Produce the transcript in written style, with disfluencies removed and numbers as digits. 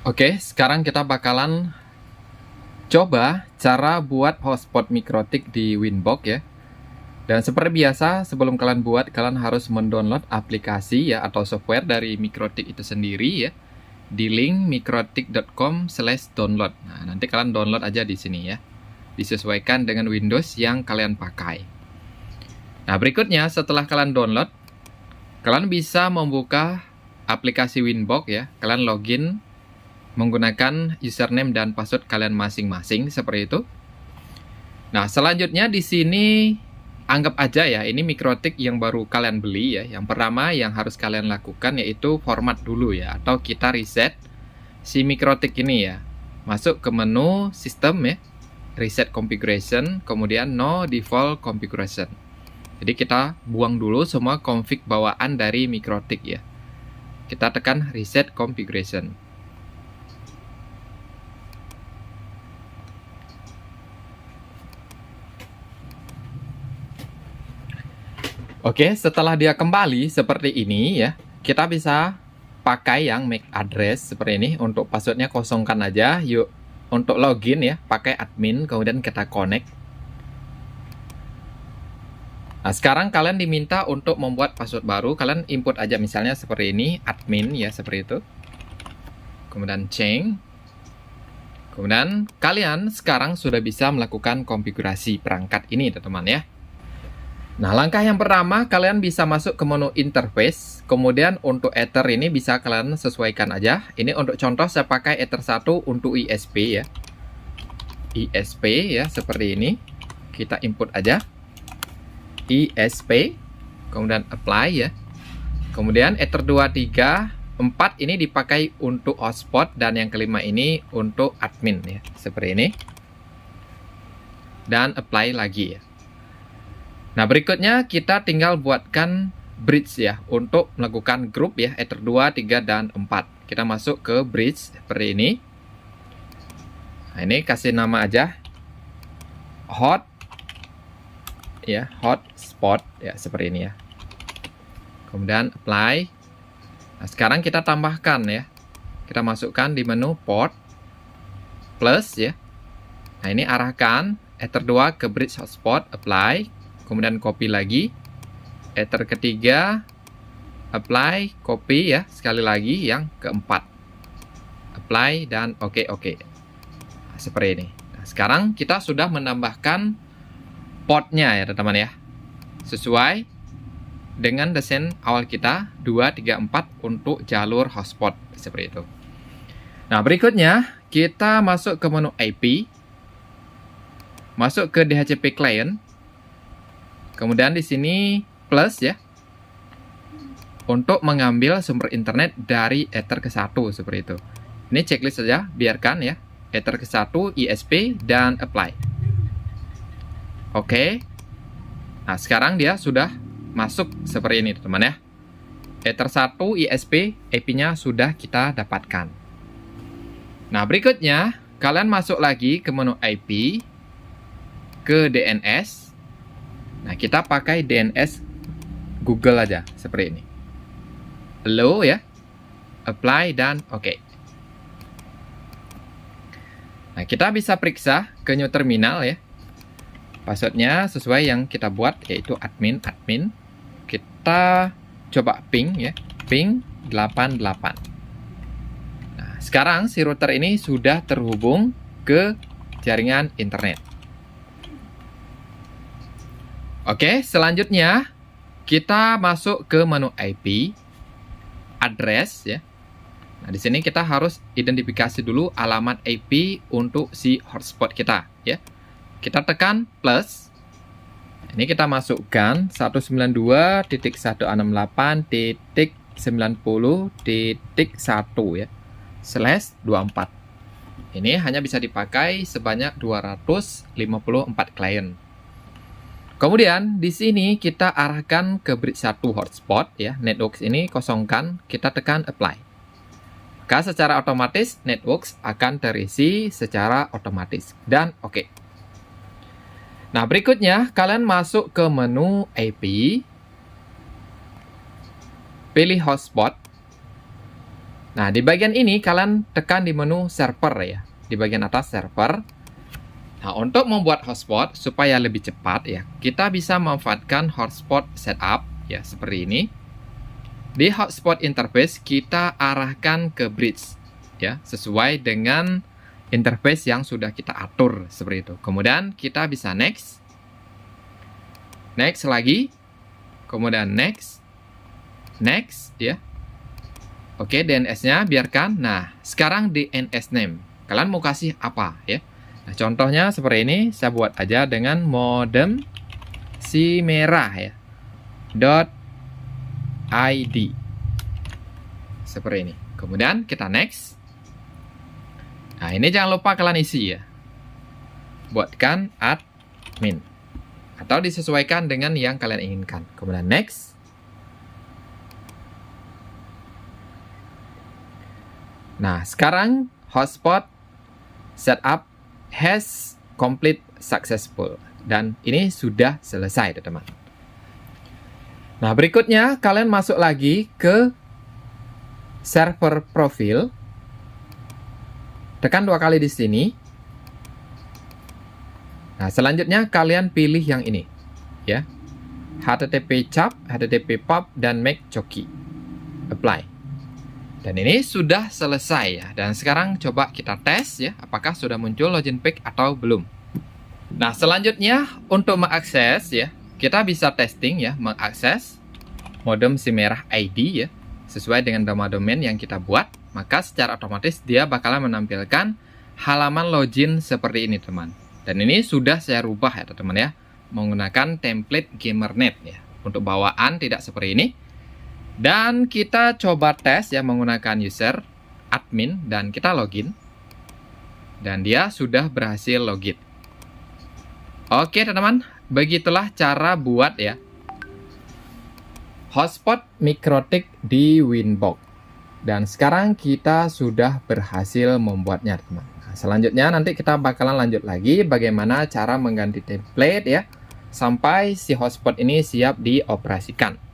Oke, sekarang kita bakalan coba cara buat hotspot mikrotik di Winbox ya. Dan seperti biasa, sebelum kalian buat, kalian harus mendownload aplikasi ya atau software dari mikrotik itu sendiri ya. Di link mikrotik.com/download. Nah, nanti kalian download aja di sini ya. Disesuaikan dengan Windows yang kalian pakai. Nah, berikutnya setelah kalian download, kalian bisa membuka aplikasi Winbox ya. Kalian login menggunakan username dan password kalian masing-masing seperti itu. Nah, selanjutnya di sini anggap aja ya, ini mikrotik yang baru kalian beli ya. Yang pertama yang harus kalian lakukan yaitu format dulu ya, atau kita reset si mikrotik ini ya. Masuk ke menu sistem ya, reset configuration, kemudian no default configuration. Jadi kita buang dulu semua config bawaan dari mikrotik ya. Kita tekan reset configuration. Oke, setelah dia kembali seperti ini ya, kita bisa pakai yang MAC address seperti ini. Untuk passwordnya kosongkan aja. Yuk, untuk login ya, pakai admin, kemudian kita connect. Nah, sekarang kalian diminta untuk membuat password baru. Kalian input aja misalnya seperti ini, admin ya, seperti itu. Kemudian change. Kemudian kalian sekarang sudah bisa melakukan konfigurasi perangkat ini teman-teman ya. Nah, langkah yang pertama, kalian bisa masuk ke menu interface. Kemudian untuk Ether ini bisa kalian sesuaikan aja. Ini untuk contoh saya pakai Ether 1 untuk ISP ya. ISP ya, seperti ini. Kita input aja. ISP. Kemudian apply ya. Kemudian Ether 2, 3, 4 ini dipakai untuk hotspot. Dan yang kelima ini untuk admin ya. Seperti ini. Dan apply lagi ya. Nah, berikutnya kita tinggal buatkan bridge ya untuk melakukan grup ya, Ether 2, 3, dan 4. Kita masuk ke bridge seperti ini. Nah, ini kasih nama aja hot ya, hotspot ya, seperti ini ya. Kemudian apply. Nah, sekarang kita tambahkan ya. Kita masukkan di menu port plus ya. Nah, ini arahkan Ether 2 ke bridge hotspot, apply. Kemudian copy lagi, Ether ketiga, apply, copy ya, sekali lagi yang keempat, apply dan oke. Nah, seperti ini. Nah, sekarang kita sudah menambahkan portnya ya teman-teman ya, sesuai dengan desain awal kita 2, 3, 4 untuk jalur hotspot seperti itu. Nah, berikutnya kita masuk ke menu IP, masuk ke DHCP client. Kemudian di sini plus ya, untuk mengambil sumber internet dari Ether ke 1 seperti itu. Ini checklist saja, biarkan ya. Ether ke 1, ISP, dan apply. Oke. Nah, sekarang dia sudah masuk seperti ini teman-teman ya. Ether 1, ISP, IP-nya sudah kita dapatkan. Nah, berikutnya kalian masuk lagi ke menu IP, ke DNS. Nah, kita pakai DNS Google aja, seperti ini. Allow ya, apply dan oke. Nah, kita bisa periksa ke new terminal ya. Passwordnya sesuai yang kita buat, yaitu admin. Kita coba ping ya, ping 88. Nah, sekarang si router ini sudah terhubung ke jaringan internet. Oke, selanjutnya kita masuk ke menu IP, address ya. Nah, di sini kita harus identifikasi dulu alamat IP untuk si hotspot kita ya. Kita tekan plus. Ini kita masukkan 192.168.90.1 ya. /24. Ini hanya bisa dipakai sebanyak 254 klien. Kemudian di sini kita arahkan ke bridge 1 hotspot ya. Networks ini kosongkan, kita tekan apply. Maka secara otomatis networks akan terisi secara otomatis dan oke. Nah, berikutnya kalian masuk ke menu IP, pilih hotspot. Nah, di bagian ini kalian tekan di menu server ya, di bagian atas server. Nah, untuk membuat hotspot supaya lebih cepat ya, kita bisa memanfaatkan hotspot setup ya, seperti ini. Di hotspot interface kita arahkan ke bridge ya, sesuai dengan interface yang sudah kita atur seperti itu. Kemudian kita bisa next. Next lagi. Kemudian next. Next ya. Oke, DNS-nya biarkan. Nah, sekarang DNS name. Kalian mau kasih apa ya? Nah, contohnya seperti ini. Saya buat aja dengan modem si merah ya. .id. Seperti ini. Kemudian kita next. Nah, ini jangan lupa kalian isi ya. Buatkan admin. Atau disesuaikan dengan yang kalian inginkan. Kemudian next. Nah, sekarang hotspot setup has complete successful. Dan ini sudah selesai, teman-teman. Nah, berikutnya kalian masuk lagi ke server profil. Tekan 2 kali di sini. Nah, selanjutnya kalian pilih yang ini. Ya. HTTP CHAP, HTTP POP, dan make choki. Apply. Dan ini sudah selesai ya. Dan sekarang coba kita tes ya, apakah sudah muncul login page atau belum. Nah, selanjutnya untuk mengakses ya, kita bisa testing ya, mengakses modem si merah ID ya, sesuai dengan nama domain yang kita buat. Maka secara otomatis dia bakalan menampilkan halaman login seperti ini, teman. Dan ini sudah saya rubah ya, teman ya, menggunakan template GamerNet ya. Untuk bawaan tidak seperti ini. Dan kita coba tes ya menggunakan user admin dan kita login. Dan dia sudah berhasil login. Oke, teman-teman, begitulah cara buat ya hotspot MikroTik di Winbox. Dan sekarang kita sudah berhasil membuatnya, teman. Nah, selanjutnya nanti kita bakalan lanjut lagi bagaimana cara mengganti template ya sampai si hotspot ini siap dioperasikan.